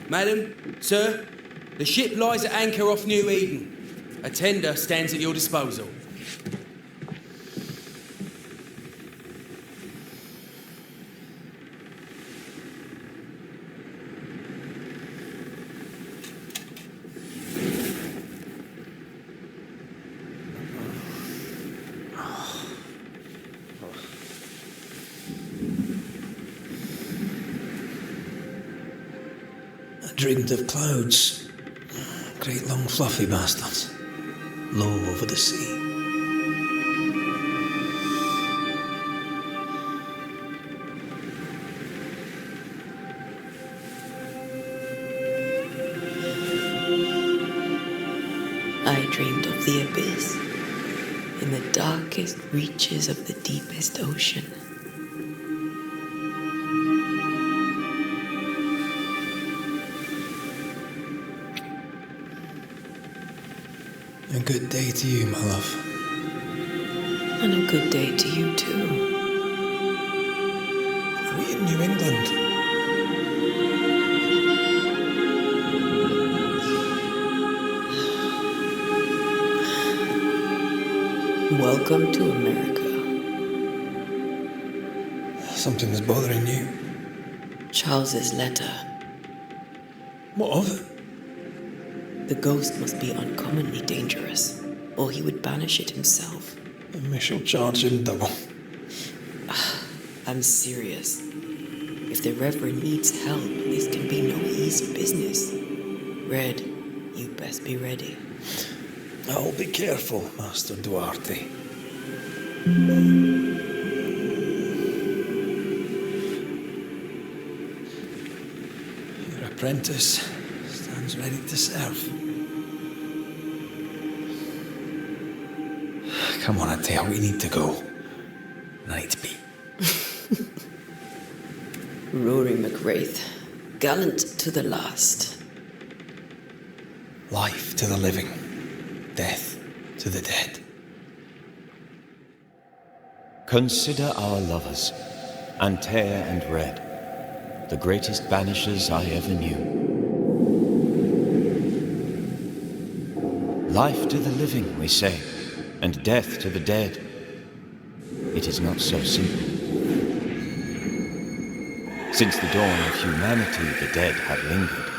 Madam, sir, the ship lies at anchor off New Eden. A tender stands at your disposal. Dreamed of clouds, great long fluffy bastards, low over the sea. I dreamed of the abyss, in the darkest reaches of the deepest ocean. A good day to you, my love. And a good day to you, too. Are we in New England? Welcome to America. Something's bothering you. Charles's letter. What of it? The ghost must be uncommonly dangerous, or he would banish it himself. And we shall charge him double. I'm serious. If the Reverend needs help, this can be no easy business. Red, you best be ready. I'll be careful, Master Duarte. Your apprentice stands ready to serve. Come on, Antea, we need to go. I need to be. Rory McRaith, gallant to the last. Life to the living, death to the dead. Consider our lovers, Antea and Red, the greatest banishers I ever knew. Life to the living, we say, and death to the dead. It is not so simple. Since the dawn of humanity, the dead have lingered.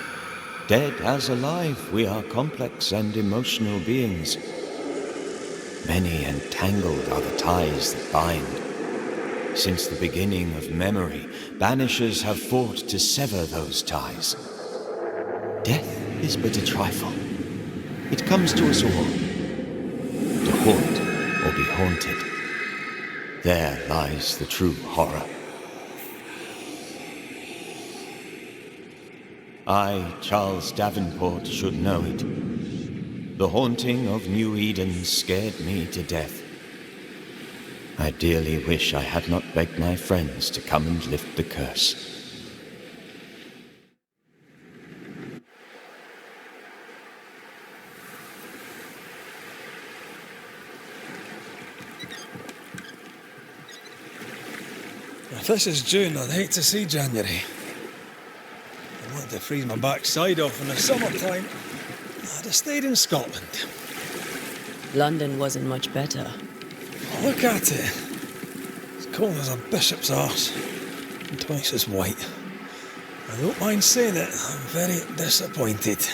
Dead as alive, we are complex and emotional beings. Many and tangled are the ties that bind. Since the beginning of memory, banishers have fought to sever those ties. Death is but a trifle. It comes to us all. To haunt or be haunted. There lies the true horror. I, Charles Davenport, should know it. The haunting of New Eden scared me to death. I dearly wish I had not begged my friends to come and lift the curse. If this is June, I'd hate to see January. I wanted to freeze my backside off in the summertime. I'd have stayed in Scotland. London wasn't much better. Look at it. It's cold as a bishop's arse. And twice as white. I don't mind saying it, I'm very disappointed.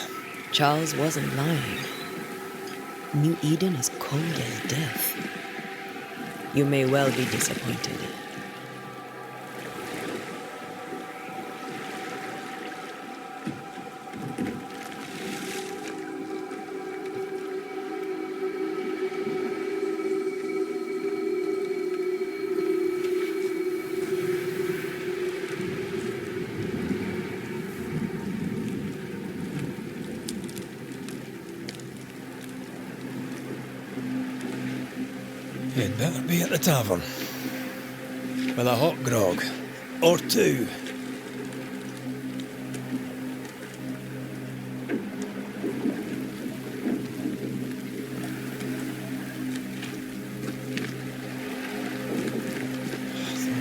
Charles wasn't lying. New Eden is cold as death. You may well be disappointed. You'd better be at the tavern. With a hot grog. Or two.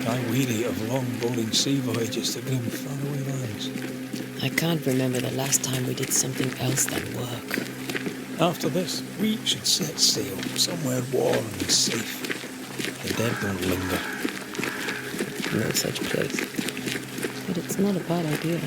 I weary of long, boring sea voyages to grim, faraway lands. I can't remember the last time we did something else than work. After this, we should set sail somewhere warm and safe. The dead don't linger. No such place. But it's not a bad idea.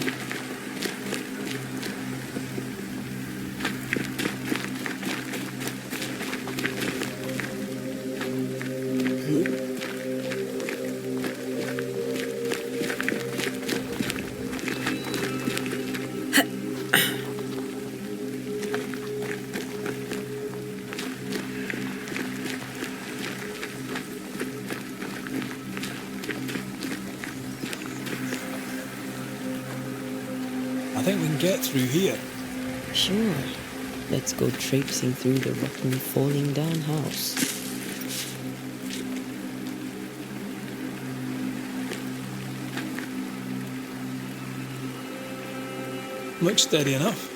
I think we can get through here. Sure. Let's go traipsing through the rotten, falling down house. Looks steady enough.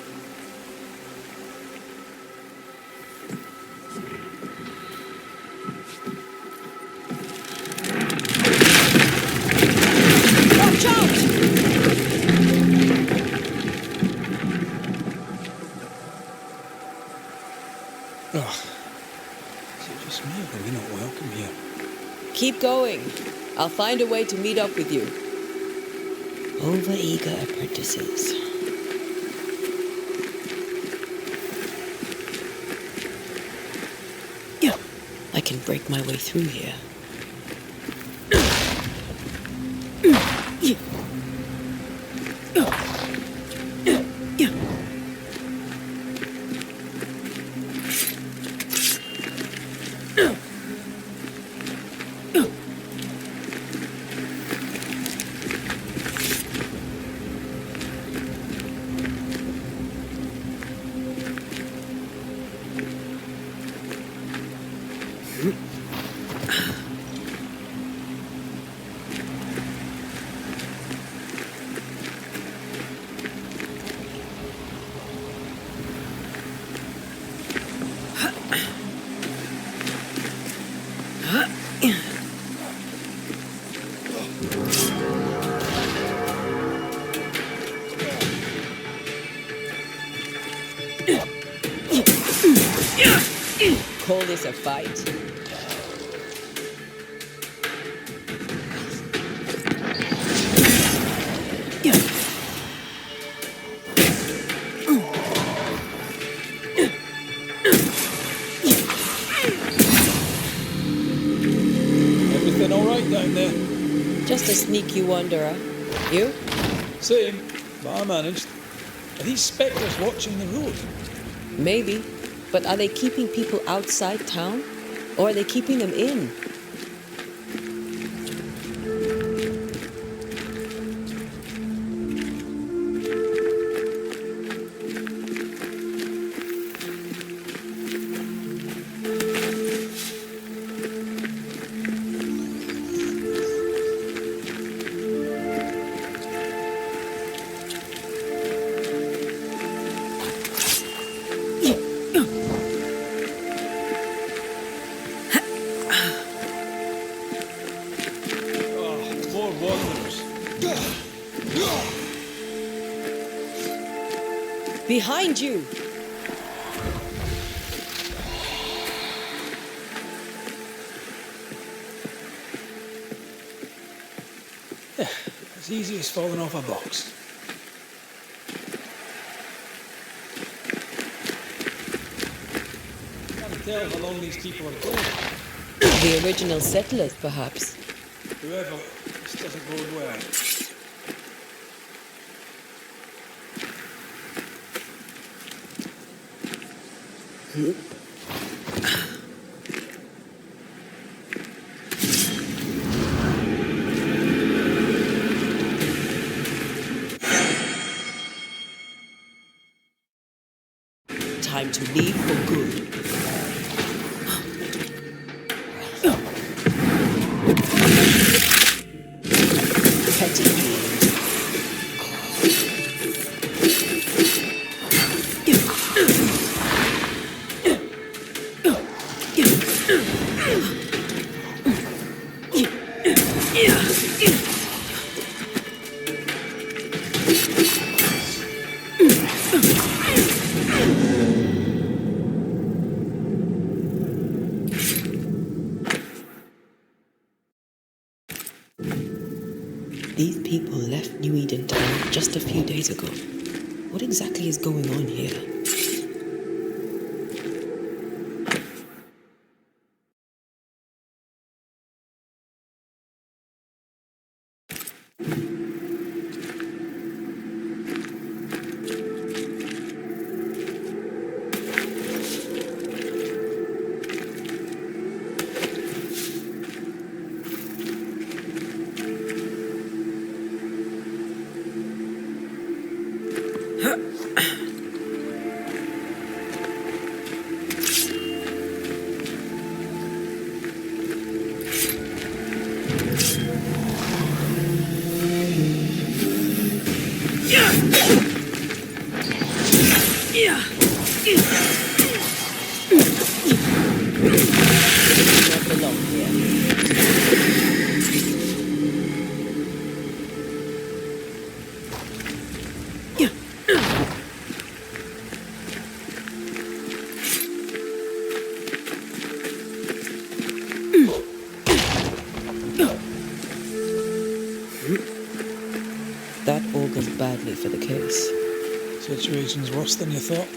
Watch out! Oh, is it just me or are we not welcome here? Keep going. I'll find a way to meet up with you. Overeager apprentices. Yeah, I can break my way through here. Call this a fight? Everything all right down there? Just a sneaky wanderer. You? Same, but I managed. Are these spectres watching the road? Maybe. But are they keeping people outside town? Or are they keeping them in? More wanderers. Behind you! As easy as falling off a box. Can't tell how long these people are going. The original settlers, perhaps. Whoever, this doesn't bode well. Time to leave for good. Petty fiend. Yeah. These people left New Eden town just a few days ago. What exactly is going on here? Not belong here. That augurs badly for the case. Situation's worse than you thought.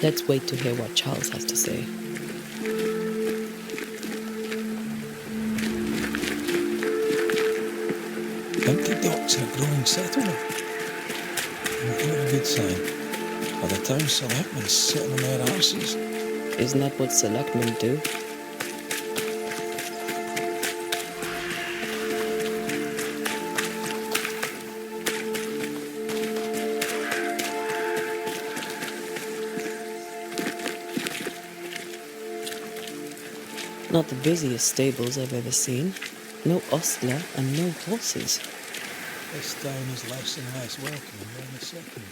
Let's wait to hear what Charles has to say. Empty docks in a growing settlement. Not a good sign. Are the town selectmen sitting on their arses? Isn't that what selectmen do? Not the busiest stables I've ever seen. No ostler and no horses. This town is less and less welcoming by the second.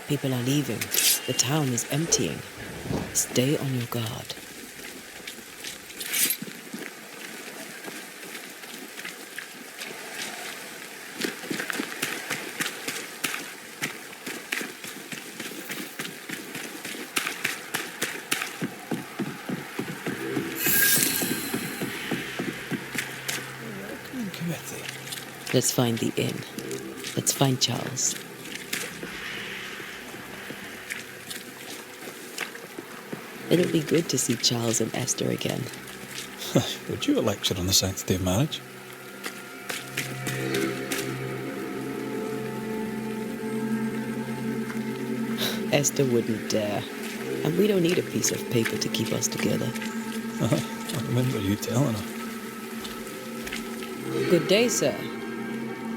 People are leaving. The town is emptying. Stay on your guard. Welcoming committee. Let's find the inn. Let's find Charles. It'll be good to see Charles and Esther again. Would you a lecture on the sanctity of marriage? Esther wouldn't dare. And we don't need a piece of paper to keep us together. I remember you telling her. Good day, sir.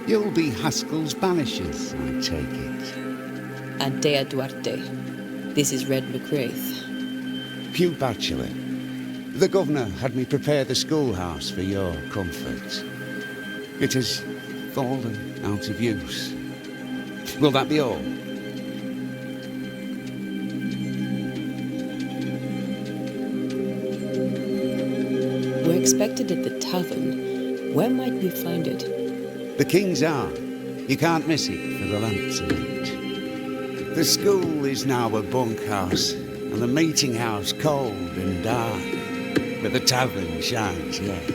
You'll be Haskell's Banishers, I take it. Antea Duarte. This is Red McRaith. Pew Bachelor. The governor had me prepare the schoolhouse for your comfort. It has fallen out of use. Will that be all? We're expected at the tavern. Where might we find it? The King's Arm. You can't miss it for the lamps are lit. The school is now a bunkhouse, and the meeting house cold and dark, but the tavern shines yet.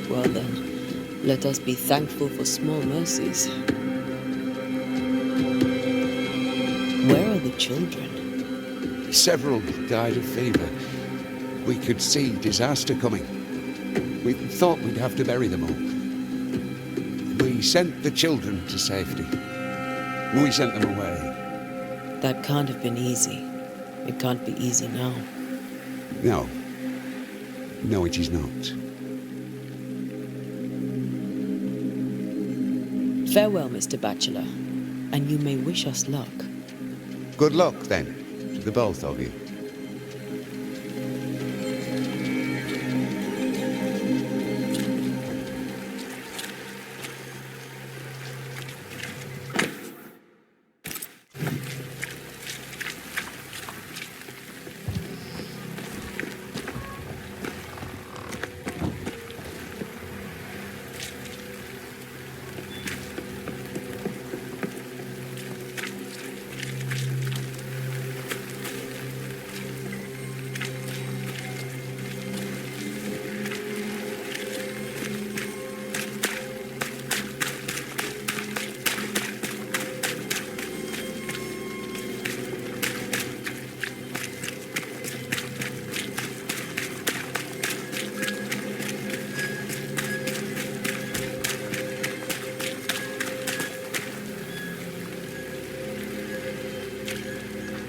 Well then, let us be thankful for small mercies. Where are the children? Several died of fever. We could see disaster coming. We thought we'd have to bury them all. We sent the children to safety. We sent them away. That can't have been easy. It can't be easy now. No. No, it is not. Farewell, Mr. Bachelor, and you may wish us luck. Good luck, then, to the both of you.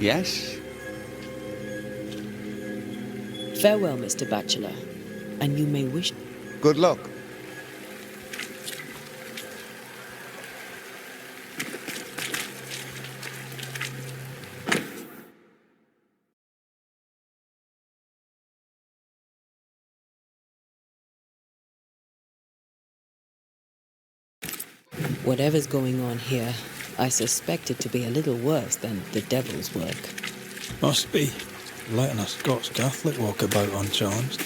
Yes? Farewell, Mr. Bachelor, and you may wish... Good luck. Whatever's going on here, I suspect it to be a little worse than the devil's work. Must be. Letting a Scots Catholic walk about unchallenged.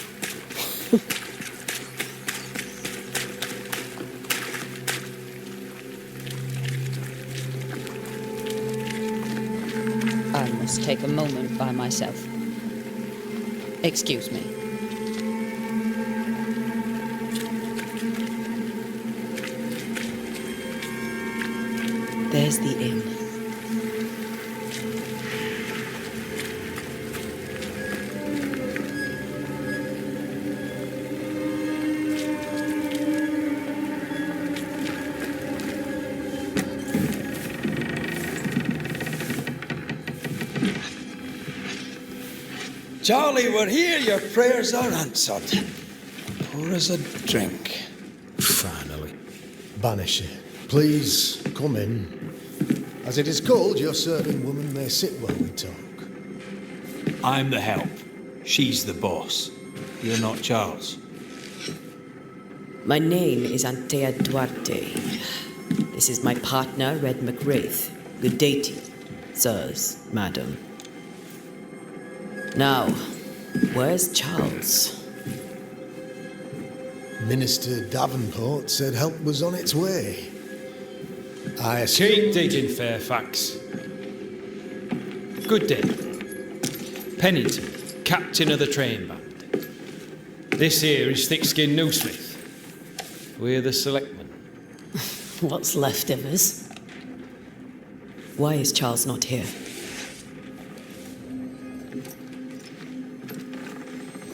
I must take a moment by myself. Excuse me. There's the inn. Charlie, we're here. Your prayers are answered. Pour us a drink. Finally. Banisher, please come in. As it is called, your serving woman may sit while we talk. I'm the help. She's the boss. You're not Charles. My name is Antea Duarte. This is my partner, Red McRaith. Good day to you, sirs, madam. Now, where's Charles? Minister Davenport said help was on its way. I assume... Keep digging, Fairfax. Good day. Pennington, captain of the train band. This here is Thick-Skinned Newsmith. We're the selectmen. What's left of us? Why is Charles not here?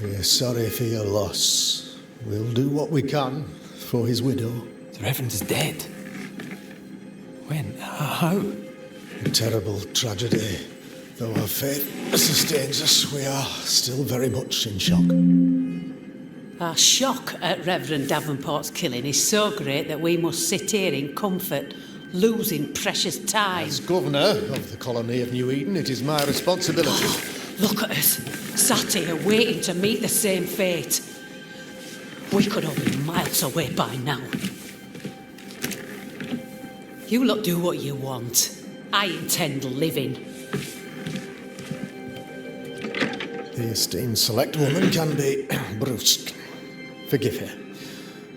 We're sorry for your loss. We'll do what we can for his widow. The Reverend is dead. When? How? A terrible tragedy. Though our faith sustains us, we are still very much in shock. Our shock at Reverend Davenport's killing is so great that we must sit here in comfort, losing precious time. As governor of the colony of New Eden, it is my responsibility. Look at us, sat here waiting to meet the same fate. We could all be miles away by now. You lot do what you want. I intend living. The esteemed select woman can be brusque. Forgive her.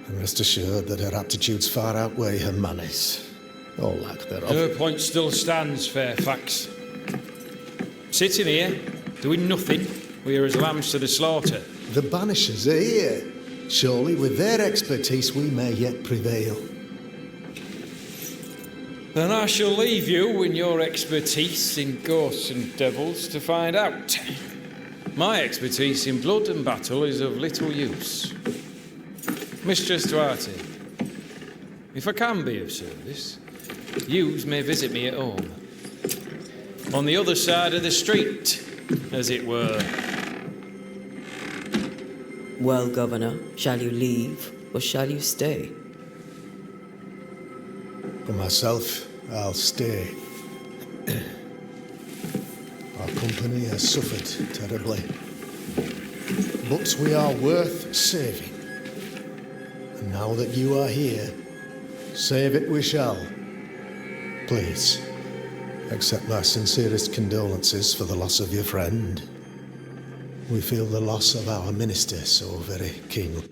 And rest assured that her attitudes far outweigh her manners. Or lack thereof. Her point still stands, Fairfax. Sitting here, doing nothing, we're as lambs to the slaughter. The Banishers are here. Surely with their expertise we may yet prevail. Then I shall leave you in your expertise in ghosts and devils to find out. My expertise in blood and battle is of little use. Mistress Duarte, if I can be of service, yous may visit me at home. On the other side of the street, as it were. Well, Governor, shall you leave or shall you stay? For myself, I'll stay. Our company has suffered terribly. But we are worth saving. And now that you are here, save it we shall. Please, accept my sincerest condolences for the loss of your friend. We feel the loss of our minister so very keenly.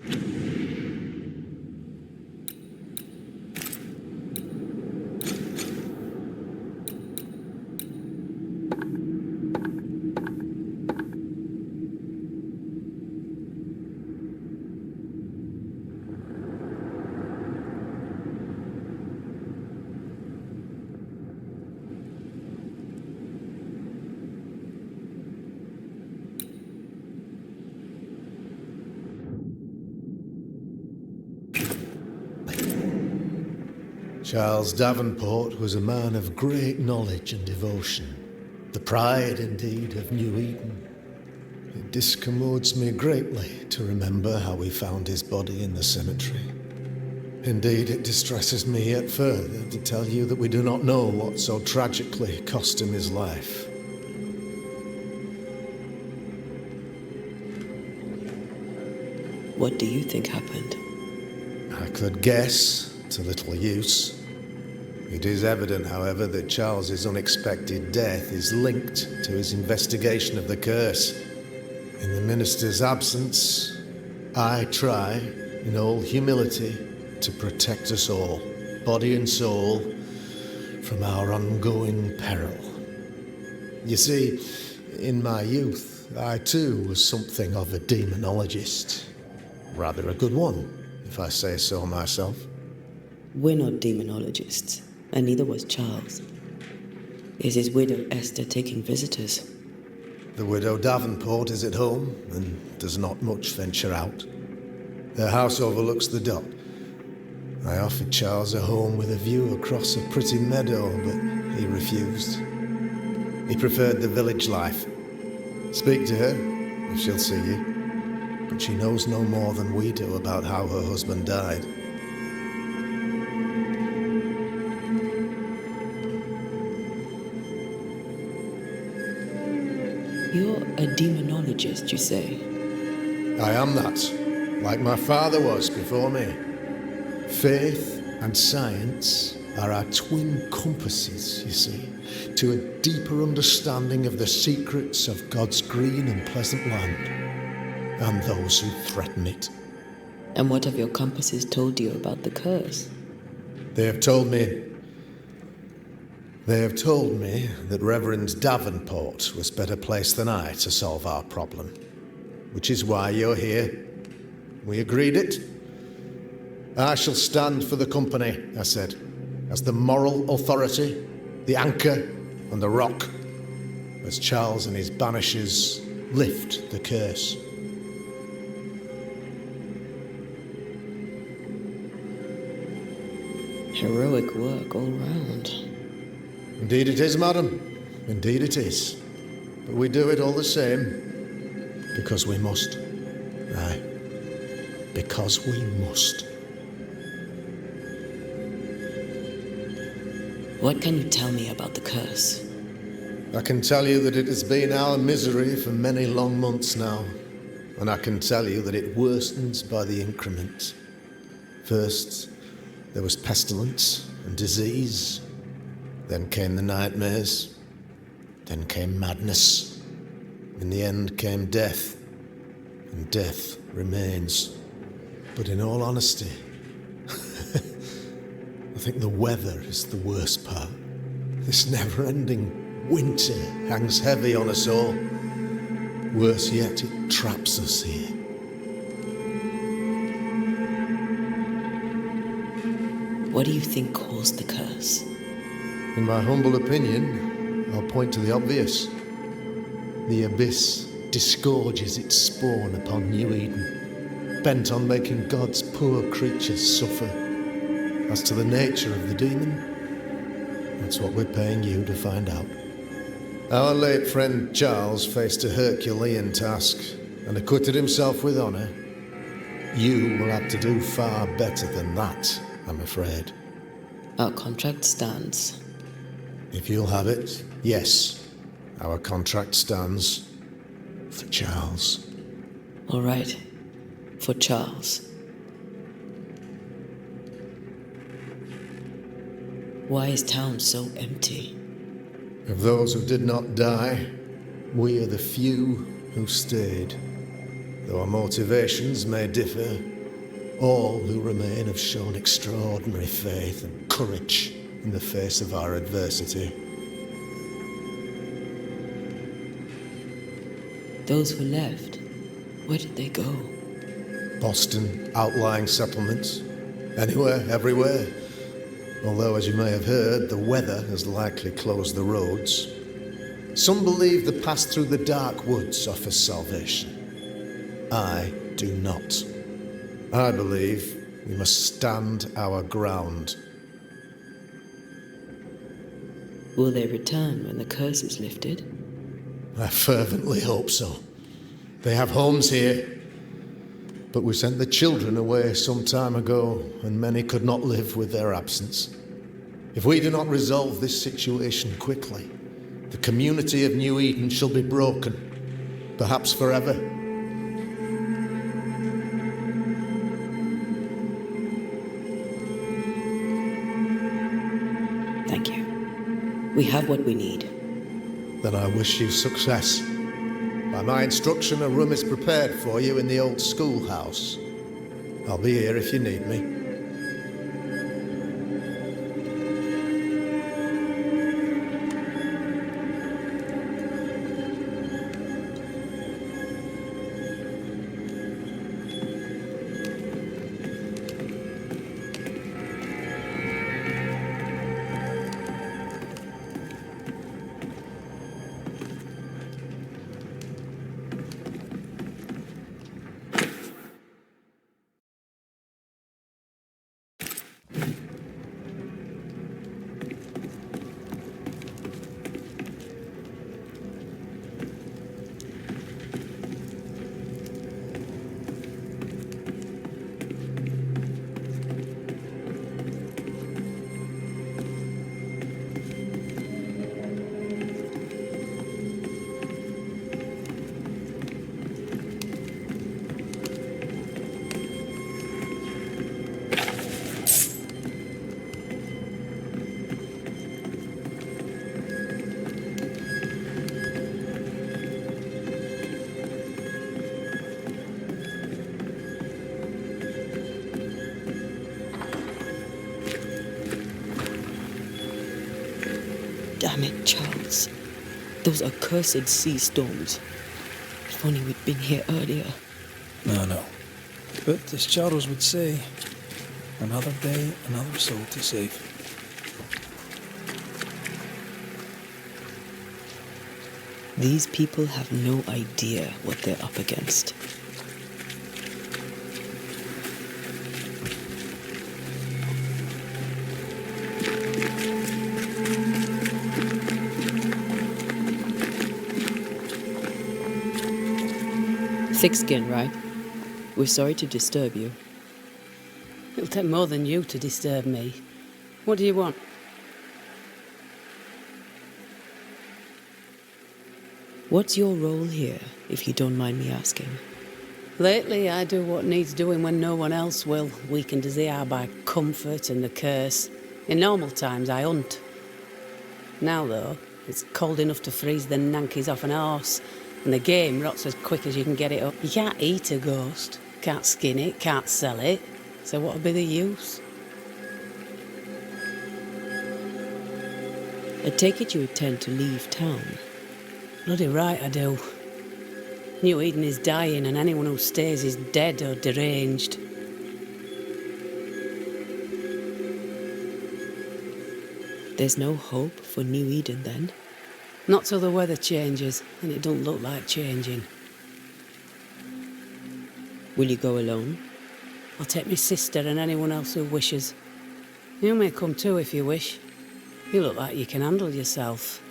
Charles Davenport was a man of great knowledge and devotion, the pride, indeed, of New Eden. It discommodes me greatly to remember how we found his body in the cemetery. Indeed, it distresses me yet further to tell you that we do not know what so tragically cost him his life. What do you think happened? I could guess, to little use. It is evident, however, that Charles's unexpected death is linked to his investigation of the curse. In the minister's absence, I try, in all humility, to protect us all, body and soul, from our ongoing peril. You see, in my youth, I too was something of a demonologist. Rather a good one, if I say so myself. We're not demonologists, and neither was Charles. Is his widow Esther taking visitors? The widow Davenport is at home and does not much venture out. Their house overlooks the dock. I offered Charles a home with a view across a pretty meadow, but he refused. He preferred the village life. Speak to her, if she'll see you. But she knows no more than we do about how her husband died. You're a demonologist, you say? I am that, like my father was before me. Faith and science are our twin compasses, you see, to a deeper understanding of the secrets of God's green and pleasant land, and those who threaten it. And what have your compasses told you about the curse? They have told me that Reverend Davenport was better placed than I to solve our problem, which is why you're here. We agreed it. I shall stand for the company, I said, as the moral authority, the anchor and the rock, as Charles and his Banishers lift the curse. Heroic work all round. Indeed it is, madam. Indeed it is. But we do it all the same, because we must. Aye, because we must. What can you tell me about the curse? I can tell you that it has been our misery for many long months now, and I can tell you that it worsens by the increment. First, there was pestilence and disease. Then came the nightmares. Then came madness. In the end came death, and death remains. But in all honesty, I think the weather is the worst part. This never-ending winter hangs heavy on us all. Worse yet, it traps us here. What do you think caused the curse? In my humble opinion, I'll point to the obvious. The abyss disgorges its spawn upon New Eden, bent on making God's poor creatures suffer. As to the nature of the demon, that's what we're paying you to find out. Our late friend Charles faced a Herculean task and acquitted himself with honour. You will have to do far better than that, I'm afraid. Our contract stands. If you'll have it, yes. Our contract stands for Charles. All right. For Charles. Why is town so empty? Of those who did not die, we are the few who stayed. Though our motivations may differ, all who remain have shown extraordinary faith and courage in the face of our adversity. Those who left, where did they go? Boston, outlying settlements, anywhere, everywhere. Although, as you may have heard, the weather has likely closed the roads. Some believe the path through the dark woods offers salvation. I do not. I believe we must stand our ground. Will they return when the curse is lifted? I fervently hope so. They have homes here. But we sent the children away some time ago, and many could not live with their absence. If we do not resolve this situation quickly, the community of New Eden shall be broken, perhaps forever. Thank you. We have what we need. Then I wish you success. By my instruction, a room is prepared for you in the old schoolhouse. I'll be here if you need me. Damn it, Charles. Those are cursed sea storms. If only we'd been here earlier. No. But as Charles would say, another day, another soul to save. These people have no idea what they're up against. Thick skin, right? We're sorry to disturb you. It'll take more than you to disturb me. What do you want? What's your role here, if you don't mind me asking? Lately, I do what needs doing when no one else will, weakened as they are by comfort and the curse. In normal times, I hunt. Now, though, it's cold enough to freeze the nankies off an horse, and the game rots as quick as you can get it up. You can't eat a ghost, can't skin it, can't sell it, so what'll be the use? I take it you intend to leave town. Bloody right I do. New Eden is dying, and anyone who stays is dead or deranged. There's no hope for New Eden, then? Not till the weather changes, and it don't look like changing. Will you go alone? I'll take my sister and anyone else who wishes. You may come too if you wish. You look like you can handle yourself.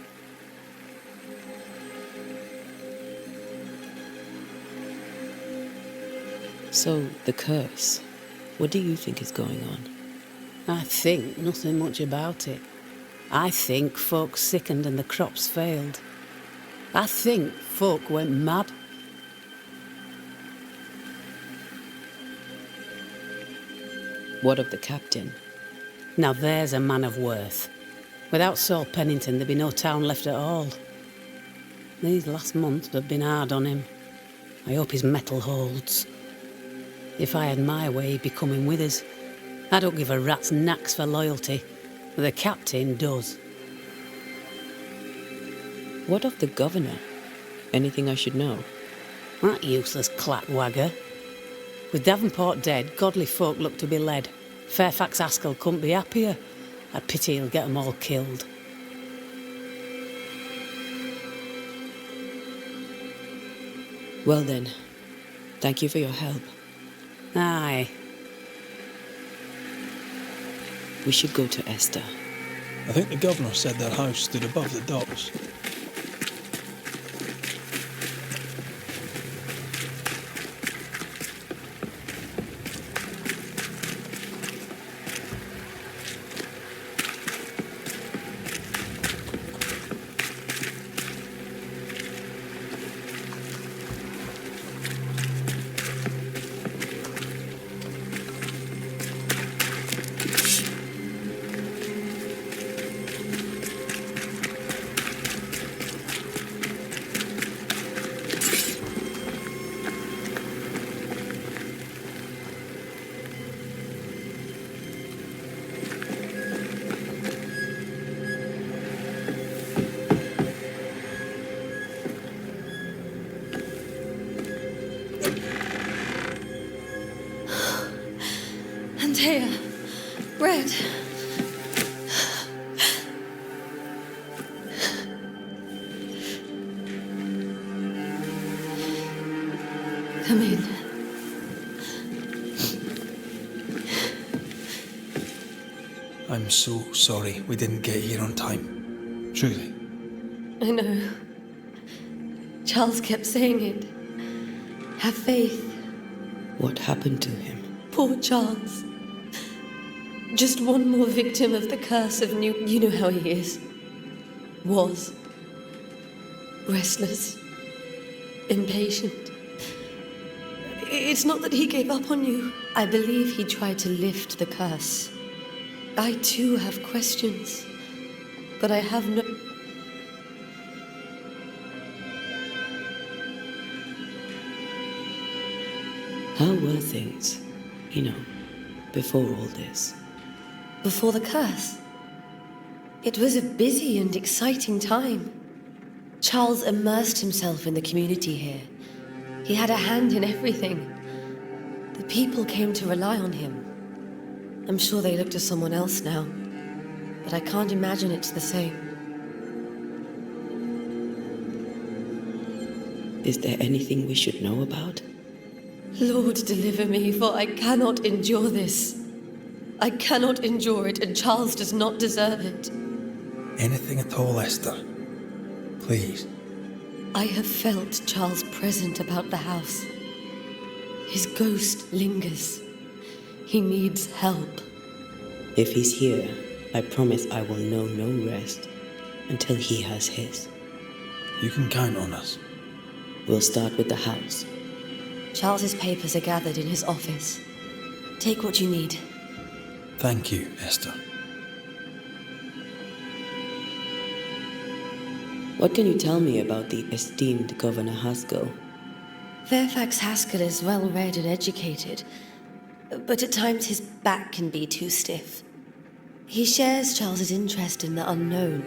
So, the curse. What do you think is going on? I think nothing much about it. I think folk sickened and the crops failed. I think folk went mad. What of the captain? Now there's a man of worth. Without Saul Pennington, there'd be no town left at all. These last months have been hard on him. I hope his mettle holds. If I had my way, he'd be coming with us. I don't give a rat's knacks for loyalty, but the captain does. What of the governor? Anything I should know? That useless clackwagger. With Davenport dead, godly folk look to be led. Fairfax Askell couldn't be happier. I pity he'll get 'em all killed. Well then, thank you for your help. Aye. We should go to Esther. I think the governor said their house stood above the docks. Antea, Red. Come in. I'm so sorry we didn't get here on time. Truly. I know. Charles kept saying it. Have faith. What happened to him? Poor Charles. Just one more victim of the curse of New... You know how he is. Was. Restless. Impatient. It's not that he gave up on you. I believe he tried to lift the curse. I too have questions. But I have no... How were things, before all this? Before the curse? It was a busy and exciting time. Charles immersed himself in the community here. He had a hand in everything. The people came to rely on him. I'm sure they look to someone else now, but I can't imagine it's the same. Is there anything we should know about? Lord, deliver me, for I cannot endure this. I cannot endure it, and Charles does not deserve it. Anything at all, Esther. Please. I have felt Charles present about the house. His ghost lingers. He needs help. If he's here, I promise I will know no rest until he has his. You can count on us. We'll start with the house. Charles's papers are gathered in his office. Take what you need. Thank you, Esther. What can you tell me about the esteemed Governor Haskell? Fairfax Haskell is well read and educated, but at times his back can be too stiff. He shares Charles's interest in the unknown,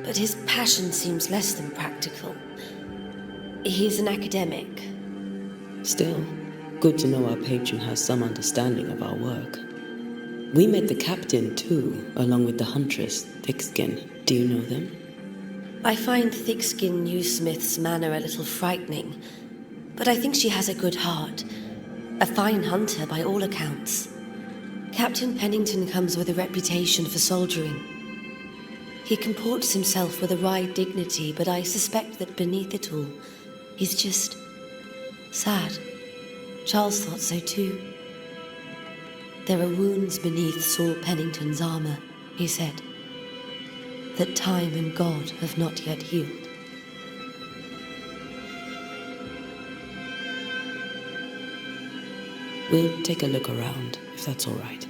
but his passion seems less than practical. He's an academic. Still, good to know our patron has some understanding of our work. We met the captain too, along with the huntress, Thickskin. Do you know them? I find Thickskin Newsmith's manner a little frightening, but I think she has a good heart. A fine hunter by all accounts. Captain Pennington comes with a reputation for soldiering. He comports himself with a wry dignity, but I suspect that beneath it all, he's just sad. Charles thought so too. There are wounds beneath Saul Pennington's armor, he said, that time and God have not yet healed. We'll take a look around, if that's all right.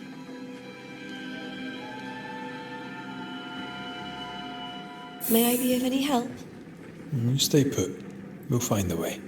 May I be of any help? Stay put. We'll find the way.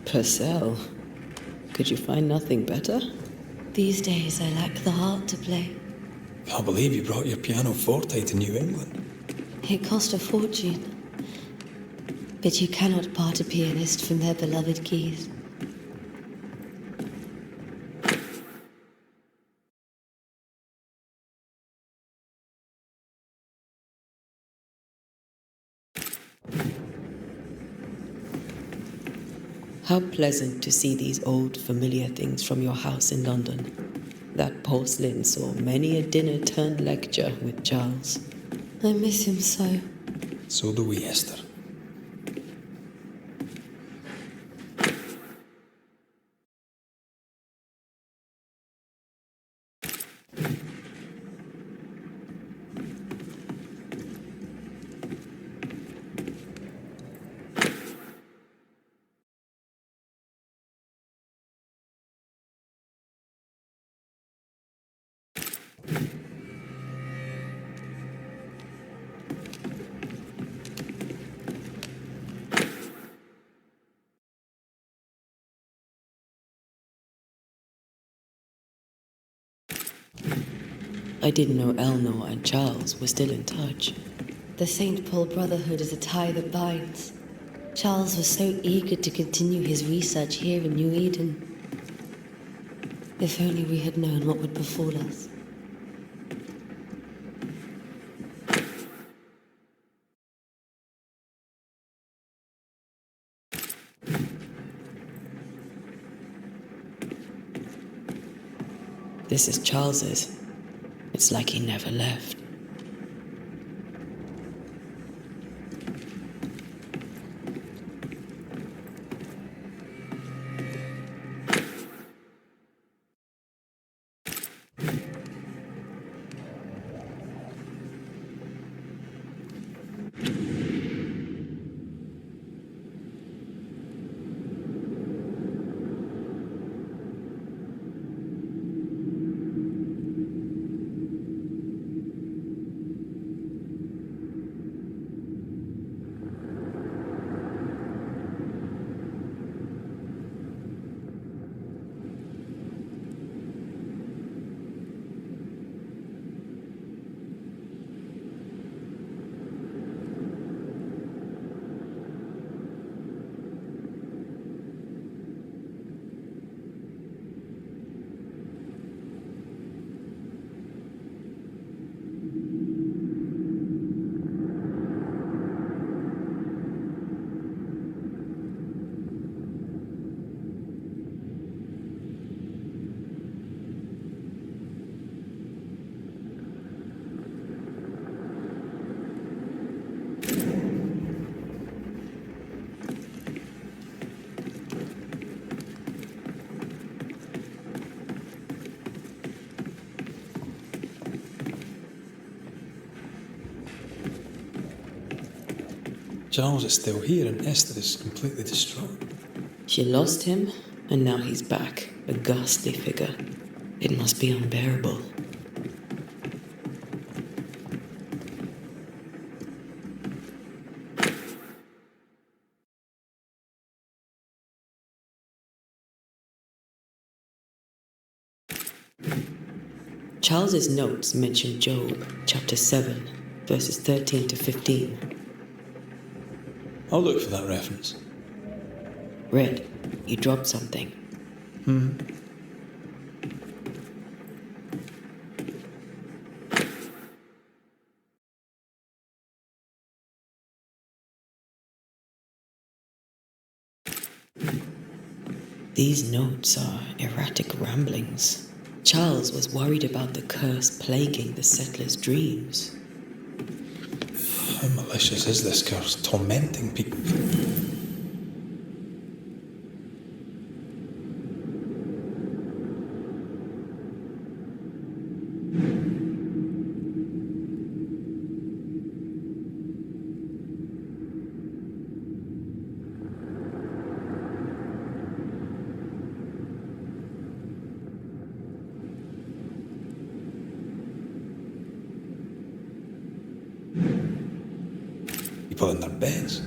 Purcell, could you find nothing better? These days I lack the heart to play. Can't believe you brought your pianoforte to New England. It cost a fortune. But you cannot part a pianist from their beloved keys. How pleasant to see these old familiar things from your house in London. That porcelain saw many a dinner-turned-lecture with Charles. I miss him so. So do we, Esther. I didn't know Eleanor and Charles were still in touch. The St. Paul Brotherhood is a tie that binds. Charles was so eager to continue his research here in New Eden. If only we had known what would befall us. This is Charles's. It's like he never left. Charles is still here and Esther is completely distraught. She lost him, and now he's back, a ghastly figure. It must be unbearable. Charles's notes mention Job, chapter 7. verses 13 to 15. I'll look for that reference. Red, you dropped something. These notes are erratic ramblings. Charles was worried about the curse plaguing the settlers' dreams. How malicious is this curse, tormenting people? People in their beds.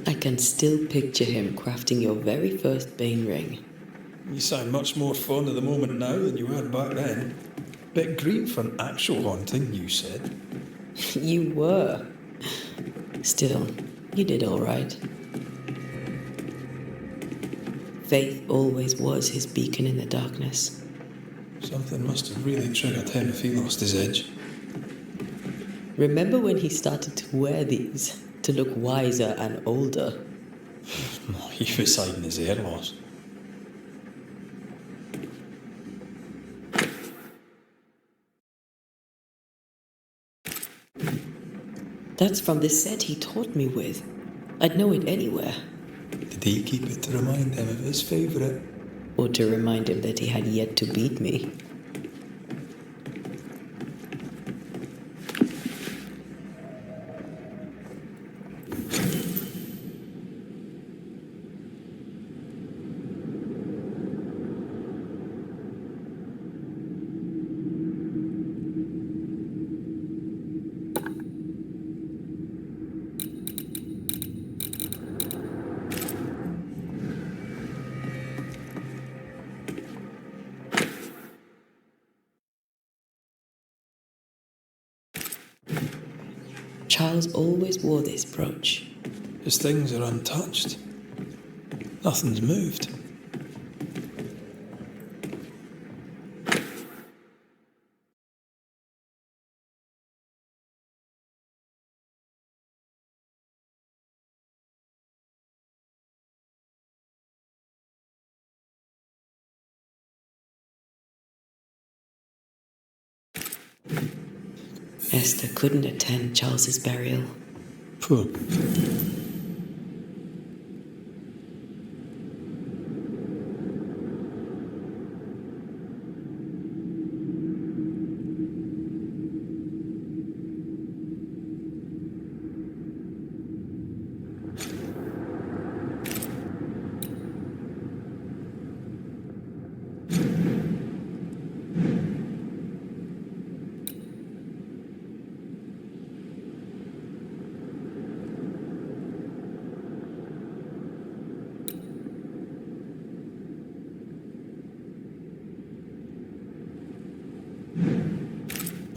I can still picture him crafting your very first Bane ring. You sound much more fond of the moment now than you were back then. Bit green for an actual haunting, you said. You were. Still, you did all right. Faith always was his beacon in the darkness. Something must have really triggered him if he lost his edge. Remember when he started to wear these to look wiser and older? He was hiding his hair loss. That's from the set he taught me with. I'd know it anywhere. Did he keep it to remind him of his favourite? Or to remind him that he had yet to beat me. Charles always wore this brooch. His things are untouched. Nothing's moved. Esther couldn't attend Charles's burial. Poor.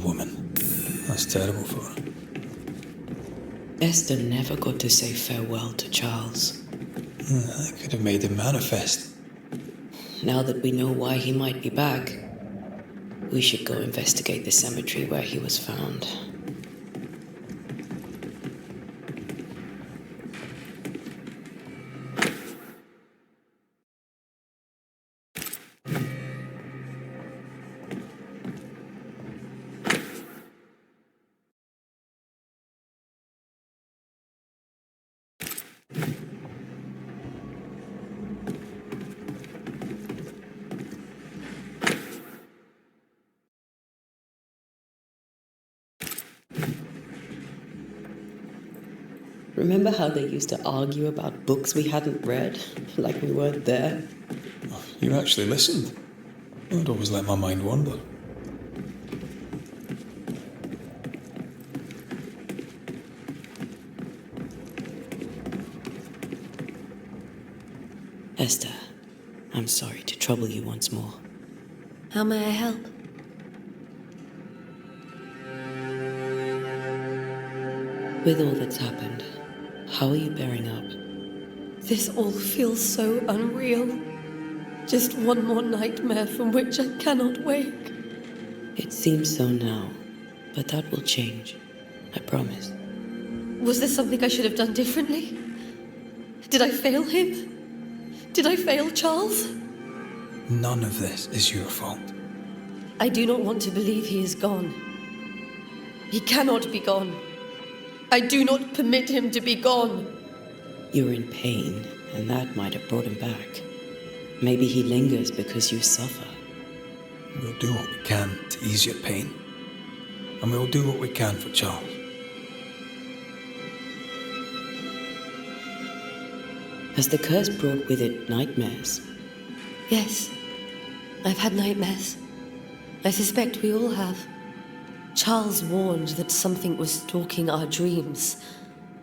Woman. That's terrible for her. Esther never got to say farewell to Charles. That could have made him manifest. Now that we know why he might be back, we should go investigate the cemetery where he was found. Remember how they used to argue about books we hadn't read? Like we weren't there? Oh, you actually listened. I'd always let my mind wander. Esther, I'm sorry to trouble you once more. How may I help? With all that's happened, how are you bearing up? This all feels so unreal. Just one more nightmare from which I cannot wake. It seems so now, but that will change. I promise. Was there something I should have done differently? Did I fail him? Did I fail Charles? None of this is your fault. I do not want to believe he is gone. He cannot be gone. I do not permit him to be gone. You're in pain, and that might have brought him back. Maybe he lingers because you suffer. We'll do what we can to ease your pain. And we'll do what we can for Charles. Has the curse brought with it nightmares? Yes, I've had nightmares. I suspect we all have. Charles warned that something was stalking our dreams,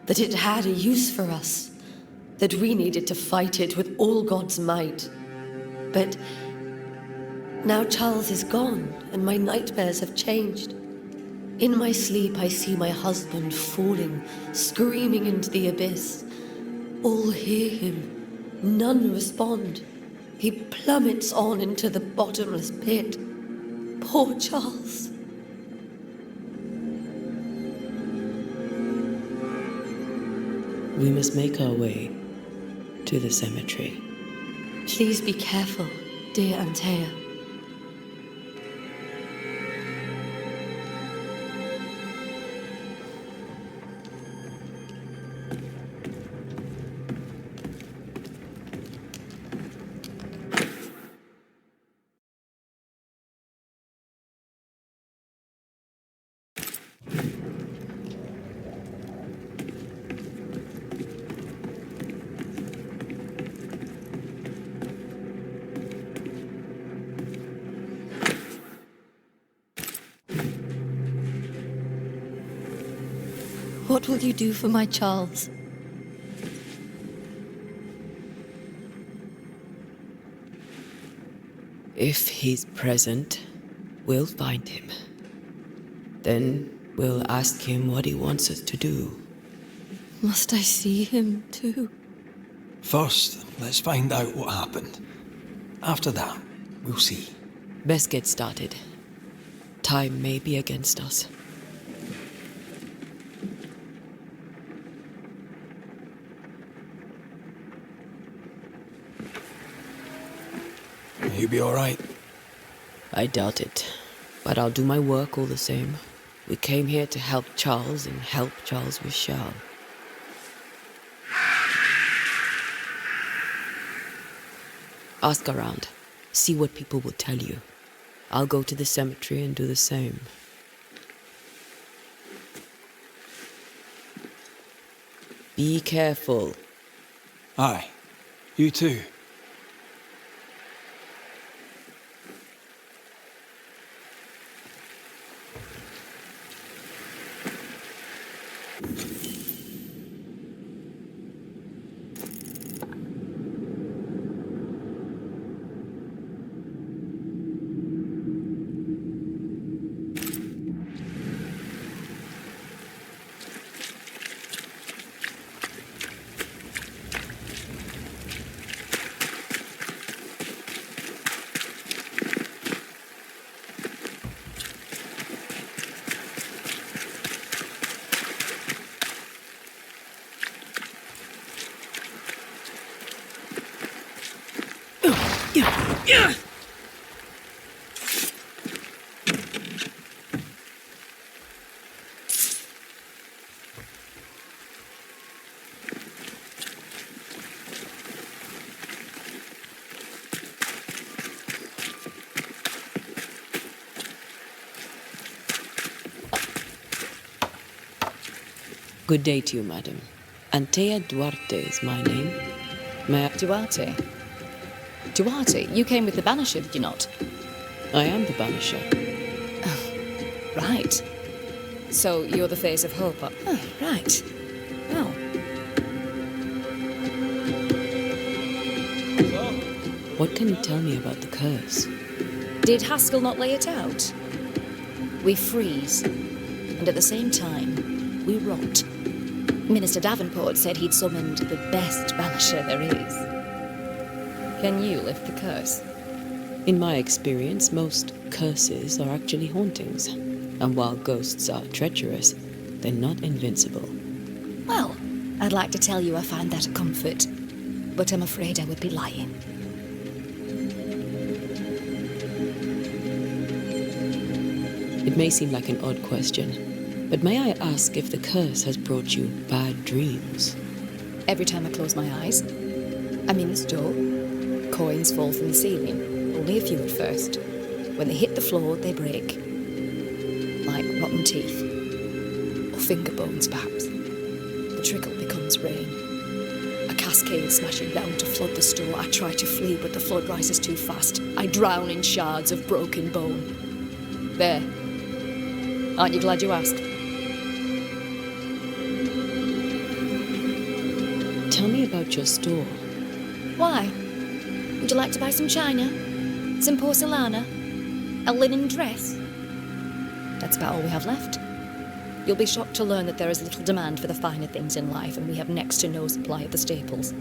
that it had a use for us, that we needed to fight it with all God's might. But now Charles is gone, and my nightmares have changed. In my sleep, I see my husband falling, screaming into the abyss. All hear him. None respond. He plummets on into the bottomless pit. Poor Charles. We must make our way to the cemetery. Please be careful, dear Antea. What will you do for my Charles? If he's present, we'll find him. Then we'll ask him what he wants us to do. Must I see him too? First, let's find out what happened. After that, we'll see. Best get started. Time may be against us. You be all right? I doubt it, but I'll do my work all the same. We came here to help Charles, and help Charles we shall. Ask around. See what people will tell you. I'll go to the cemetery and do the same. Be careful. Aye. You too. Good day to you, madam. Antea Duarte is my name. May I... Duarte? Duarte, you came with the Banisher, did you not? I am the Banisher. Right. So you're the face of hope. Oh, right. Well. What can you tell me about the curse? Did Haskell not lay it out? We freeze, and at the same time, we rot. Minister Davenport said he'd summoned the best Banisher there is. Can you lift the curse? In my experience, most curses are actually hauntings. And while ghosts are treacherous, they're not invincible. Well, I'd like to tell you I find that a comfort, but I'm afraid I would be lying. It may seem like an odd question, but may I ask if the curse has brought you bad dreams? Every time I close my eyes, I'm in the store. Coins fall from the ceiling, only a few at first. When they hit the floor, they break. Like rotten teeth. Or finger bones, perhaps. The trickle becomes rain. A cascade smashing down to flood the store. I try to flee, but the flood rises too fast. I drown in shards of broken bone. There. Aren't you glad you asked? Tell me about your store. Why? Would you like to buy some china? Some porcelana? A linen dress? That's about all we have left. You'll be shocked to learn that there is little demand for the finer things in life, and we have next to no supply of the staples.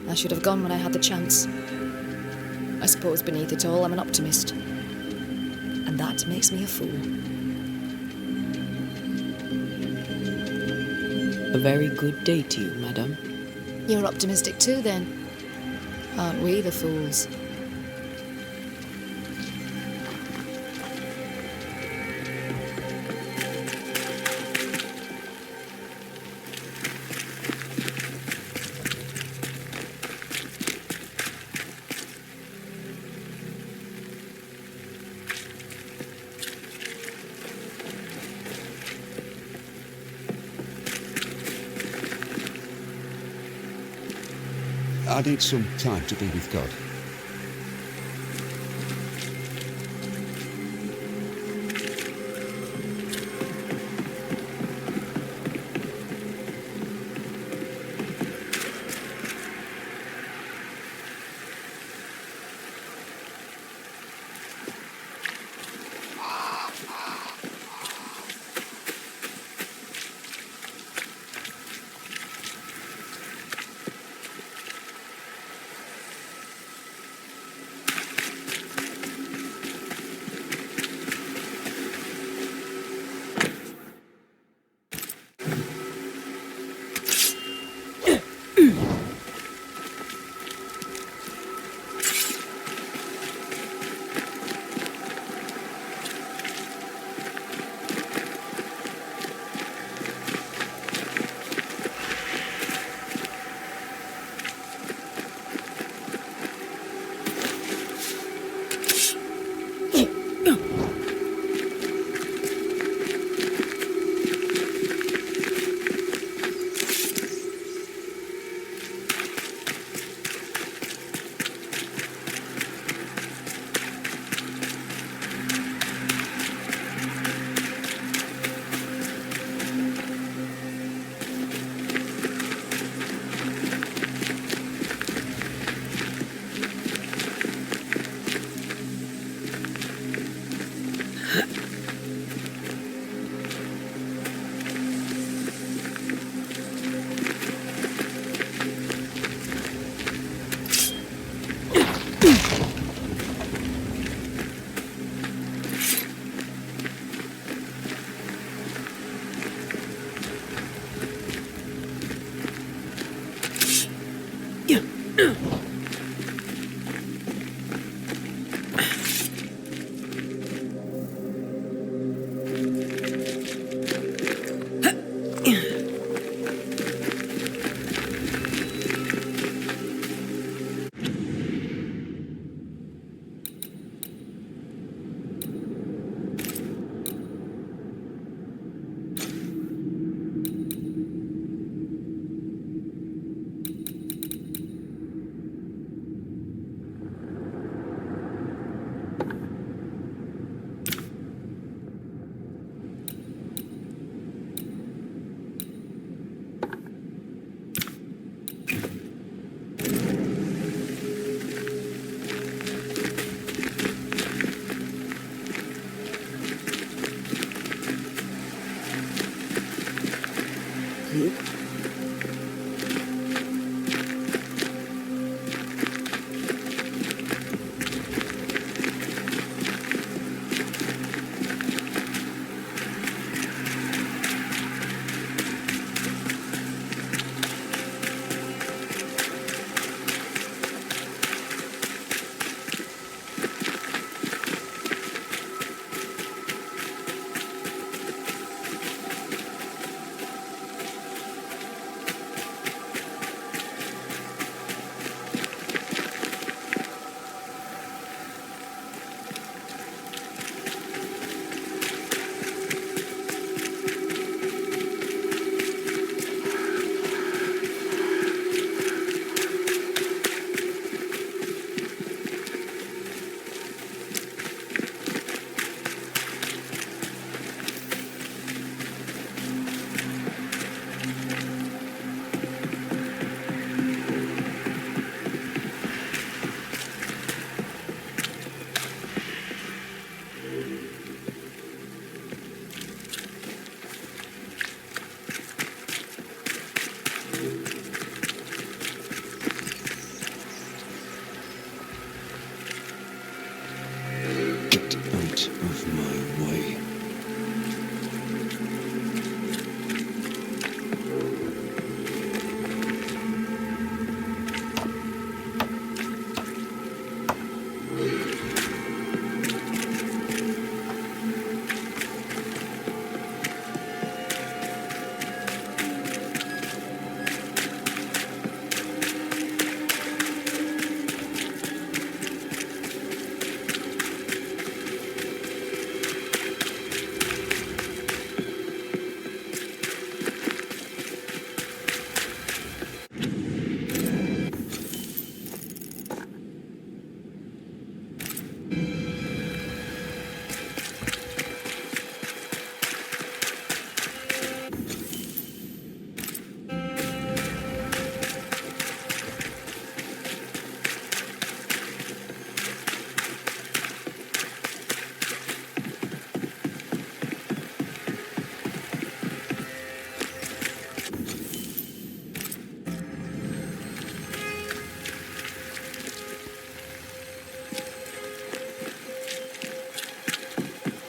I should have gone when I had the chance. I suppose beneath it all, I'm an optimist. And that makes me a fool. A very good day to you, madam. You're optimistic too, then. Aren't we the fools? I need some time to be with God.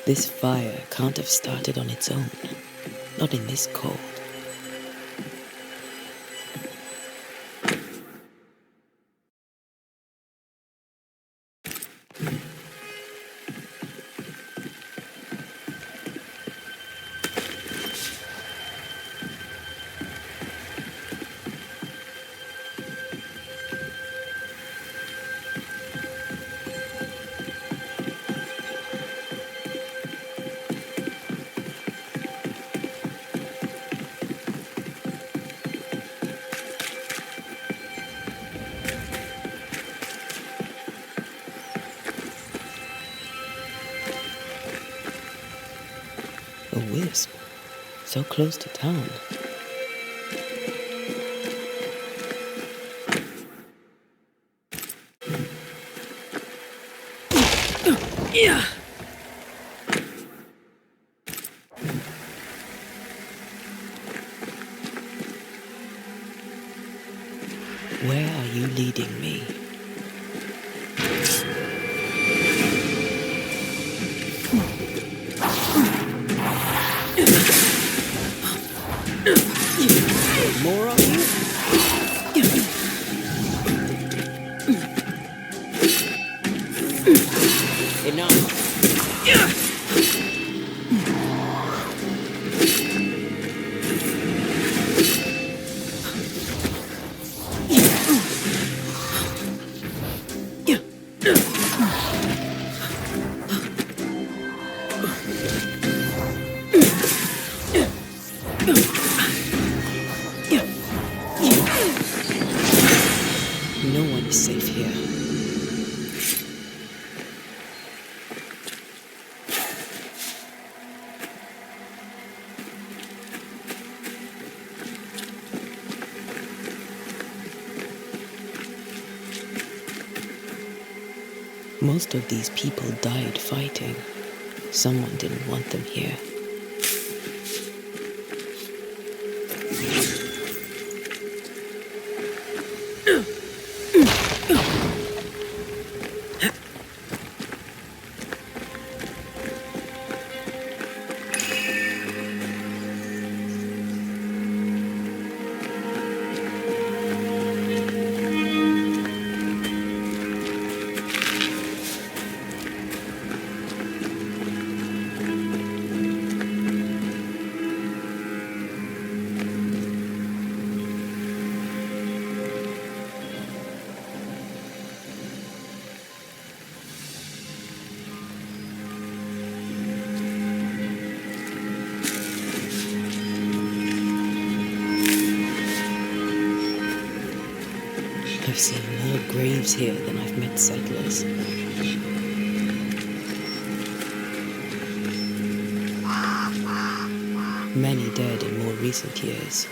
This fire can't have started on its own. Not in this cold. A wisp, so close to town. Yeah. Where are you leading me? More of you? Enough. No one is safe here. Most of these people died fighting. Someone didn't want them here. I've seen more graves here than I've met settlers. Many dead in more recent years.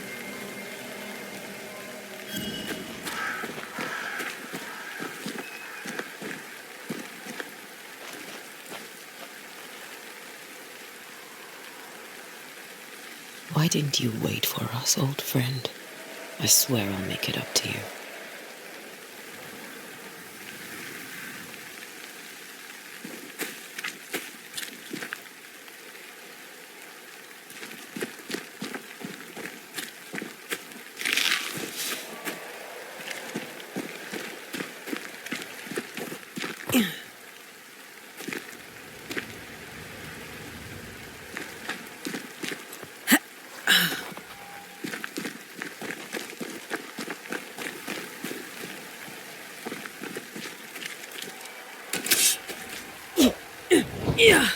Why didn't you wait for us, old friend? I swear I'll make it up to you. Yeah.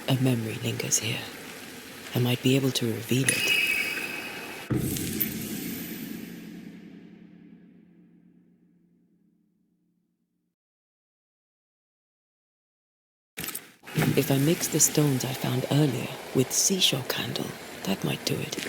A memory lingers here. I might be able to reveal it. If I mix the stones I found earlier with seashore candle, that might do it.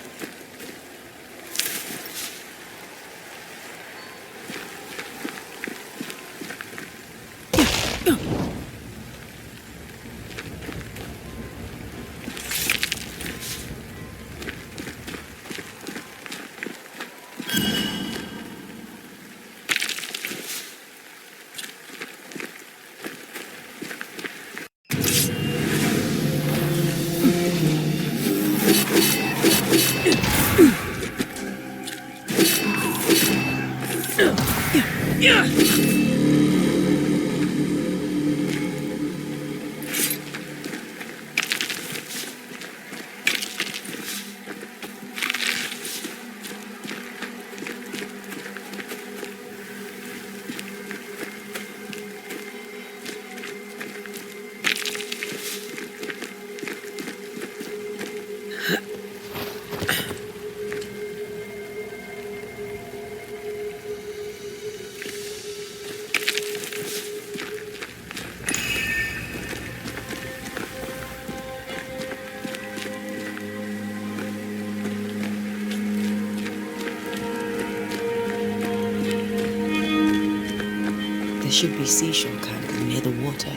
There should be seashore candle near the water.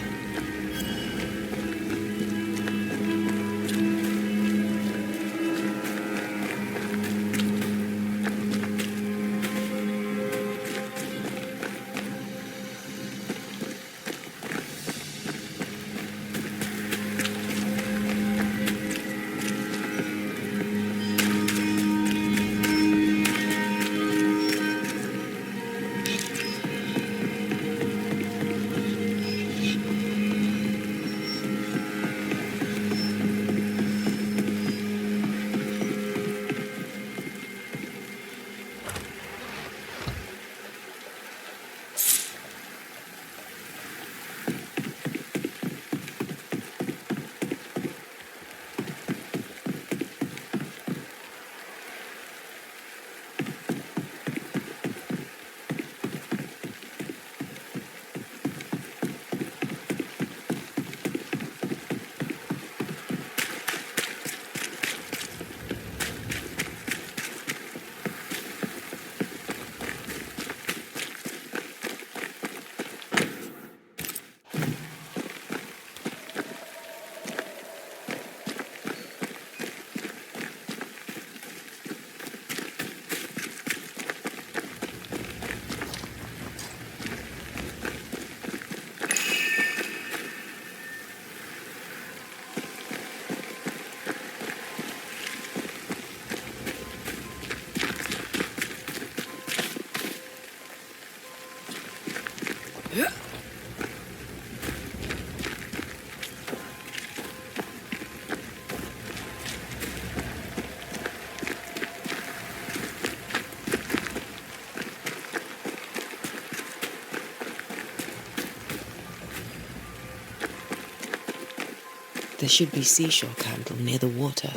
There should be seashore candle near the water.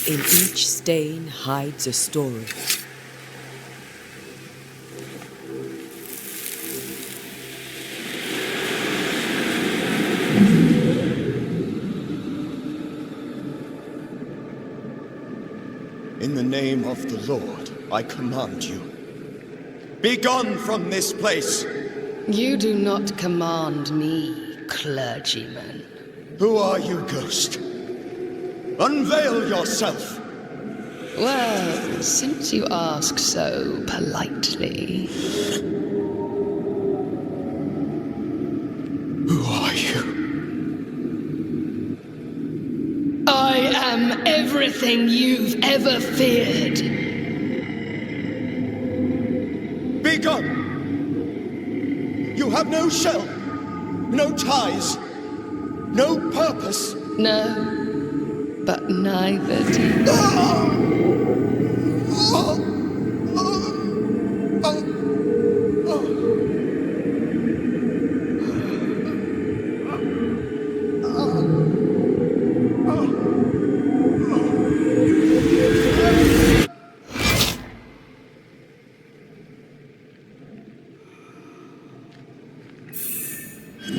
In each stain hides a story. In the name of the Lord, I command you. Be gone from this place! You do not command me, clergyman. Who are you, ghost? Unveil yourself! Well, since you ask so politely... Who are you? I am everything you've ever feared. Be gone! You have no shell, no ties, no purpose. No, but neither do you.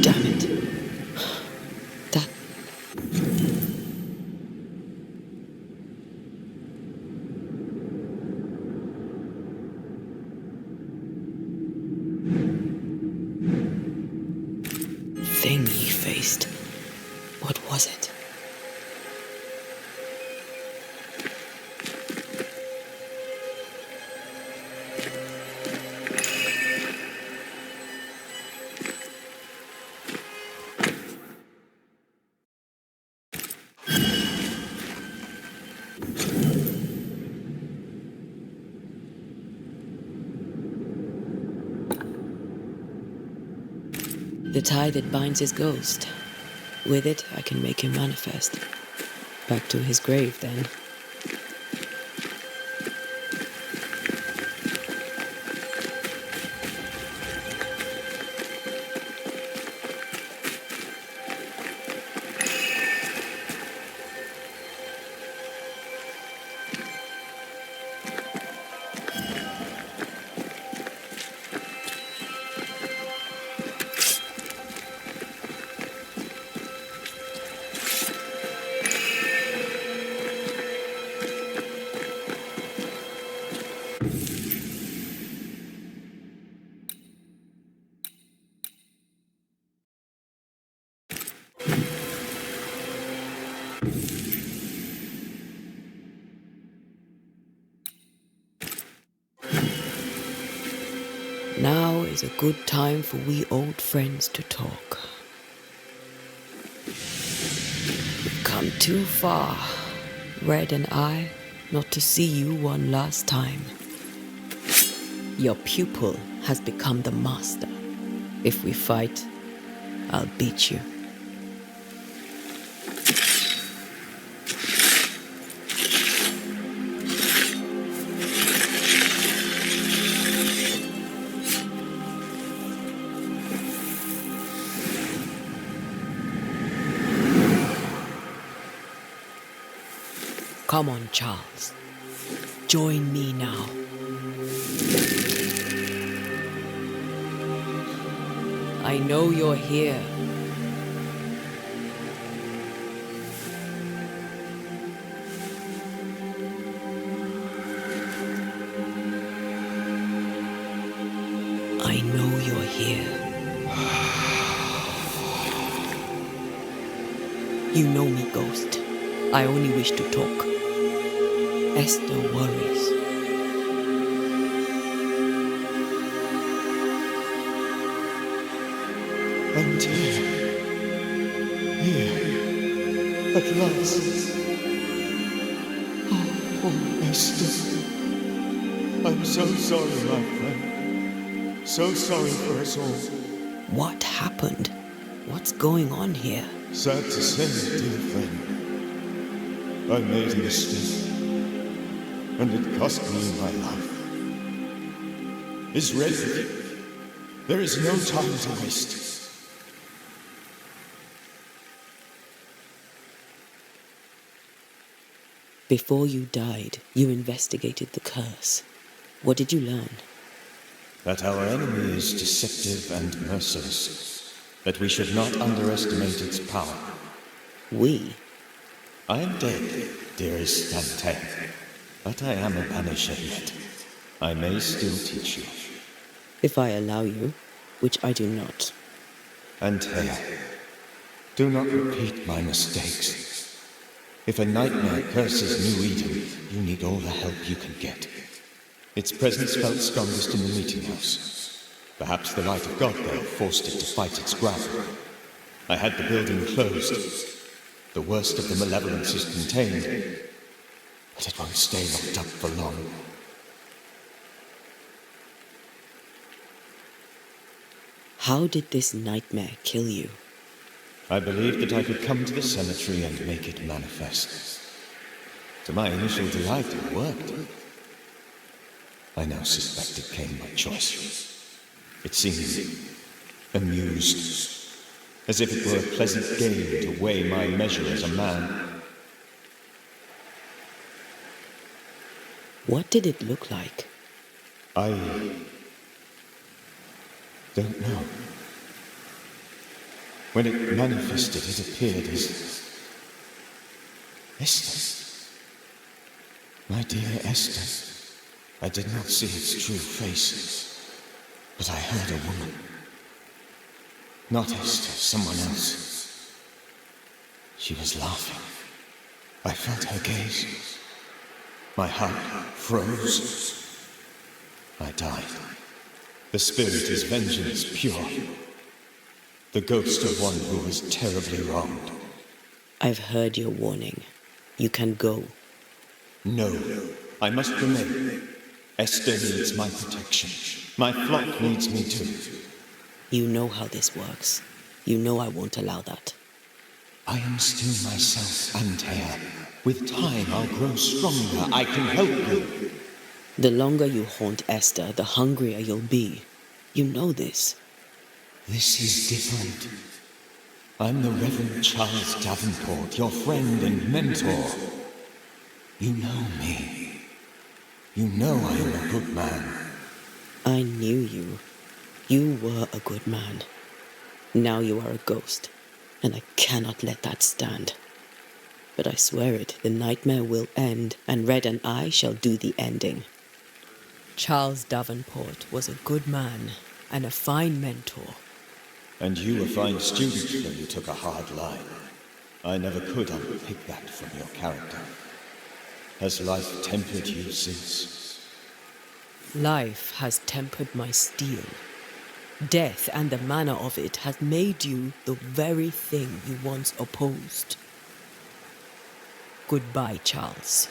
Damn it. That... thing he faced. What was it? The tie that binds his ghost. With it, I can make him manifest. Back to his grave, then. is a good time for we old friends to talk. We've come too far, Red and I, not to see you one last time. Your pupil has become the master. If we fight, I'll beat you. Come on, Charles. Join me now. I know you're here. I know you're here. You know me, Ghost. I only wish to talk. Esther worries. Antea. Here. At last. Oh, Esther. I'm so sorry, my friend. So sorry for us all. What happened? What's going on here? Sad to say, dear friend. I made a mistake. And it cost me my life. Is Raith? There is no time to waste. Before you died, you investigated the curse. What did you learn? That our enemy is deceptive and merciless. That we should not underestimate its power. We? I am dead, dearest Antea. But I am a Banisher yet. I may still teach you. If I allow you, which I do not. Antea, do not repeat my mistakes. If a nightmare curses New Eden, you need all the help you can get. Its presence felt strongest in the meeting house. Perhaps the light of God there forced it to fight its ground. I had the building closed. The worst of the malevolence is contained. But it won't stay locked up for long. How did this nightmare kill you? I believed that I could come to the cemetery and make it manifest. To my initial delight, it worked. I now suspect it came by choice. It seemed amused, as if it were a pleasant game to weigh my measure as a man. What did it look like? I don't know. When it manifested, it appeared as Esther. My dear Esther. I did not see its true face, but I heard a woman. Not Esther, someone else. She was laughing. I felt her gaze. My heart froze. I died. The spirit is vengeance pure. The ghost of one who was terribly wronged. I've heard your warning. You can go. No, I must remain. Esther needs my protection. My flock needs me too. You know how this works. You know I won't allow that. I am still myself, Antea. With time, I'll grow stronger. I can help you. The longer you haunt Esther, the hungrier you'll be. You know this. This is different. I'm the Reverend Charles Davenport, your friend and mentor. You know me. You know I am a good man. I knew you. You were a good man. Now you are a ghost, and I cannot let that stand. But I swear it, the nightmare will end, and Red and I shall do the ending. Charles Davenport was a good man and a fine mentor. And you a fine student when you took a hard line. I never could unpick that from your character. Has life tempered you since? Life has tempered my steel. Death and the manner of it has made you the very thing you once opposed. Goodbye, Charles.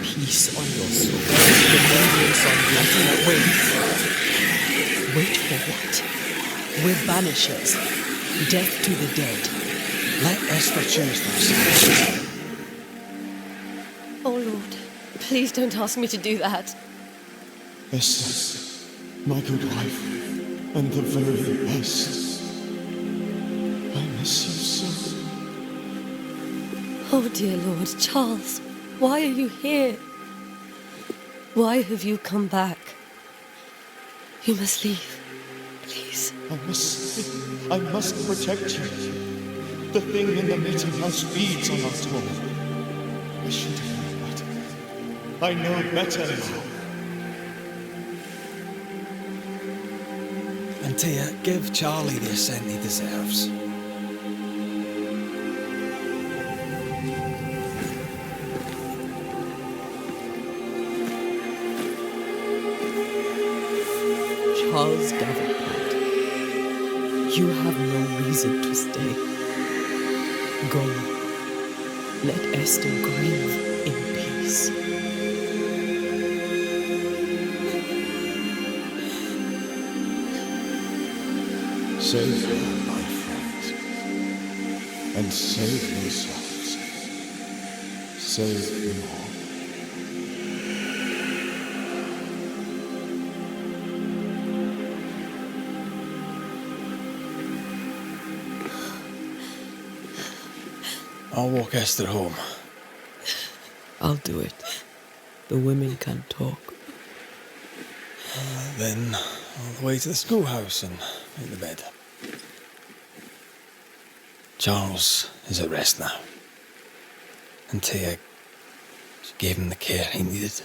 Peace on your soul. Remembrance on your soul. Wait for what? We're banishers. Death to the dead. Let Esther choose this. Oh, Lord, please don't ask me to do that. Esther, my good wife, and the very best. I miss you so. Oh, dear Lord, Charles, why are you here? Why have you come back? You must leave, please. I must protect you. The thing in the meeting house feeds on our talk. I should have known better. I know better now. Antea, give Charlie the ascent he deserves. Charles Davenport, you have no reason to stay. Go. Let Esther grieve in peace. Save her, my friends, and save yourselves. Save them all. I'll walk Esther home. I'll do it. The women can talk. Then all the way to the schoolhouse and make the bed. Charles is at rest now. Antea, she gave him the care he needed.